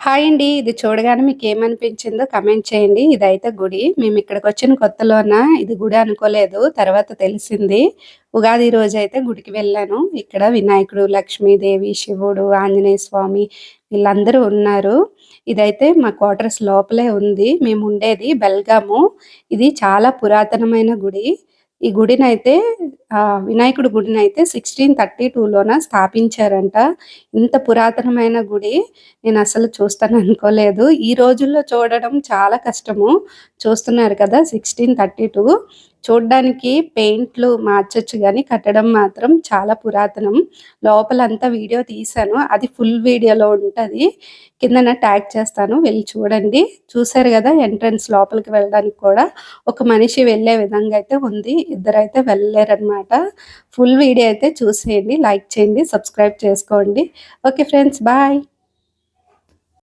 Hi అండి. ఇది చూడగానే మీకేమనిపించిందో కమెంట్ చేయండి. ఇదైతే గుడి. మేమిక్కడికొచ్చిన కొత్తలోన ఇది గుడి అనుకోలేదు. తర్వాత తెలిసింది. ఉగాది రోజైతే గుడికి వెళ్ళాను. ఇక్కడ వినాయకుడు, లక్ష్మీదేవి, శివుడు, ఆంజనేయ స్వామి వీళ్ళందరూ ఉన్నారు. ఇదైతే మా క్వార్టర్స్ లోపలే ఉంది. మేముండేది బెల్గాము. ఇది చాలా పురాతనమైన గుడి. ఈ గుడినైతే వినాయకుడి గుడినైతే 1632లోన స్థాపించారంట. ఇంత పురాతనమైన గుడి నేనసలు చూస్తాననుకోలేదు. ఈ రోజుల్లో చూడడం చాలా కష్టము. చూస్తున్నారు కదా 1632 చూడ్డానికి పెయింట్లు మార్చొచ్చు గానీ, కట్టడం మాత్రం చాలా పురాతనం. లోపలంతా వీడియో తీశాను. అది ఫుల్ వీడియోలో ఉంటది. కిందన ట్యాగ్ చేస్తాను. వెళ్లి చూడండి. చూసారు గదా! ఎంట్రన్స్ లోపలికి వెళ్ళడానికి కూడా ఒక మనిషి వెళ్ళే విధంగా అయితే ఉంది. ఇద్దరైతే వెళ్ళలేరనమాట. ఫుల్ వీడియో అయితే చూసేయండి. లైక్ చేయండి. సబ్స్క్రైబ్ చేసుకోండి. Okay friends bye.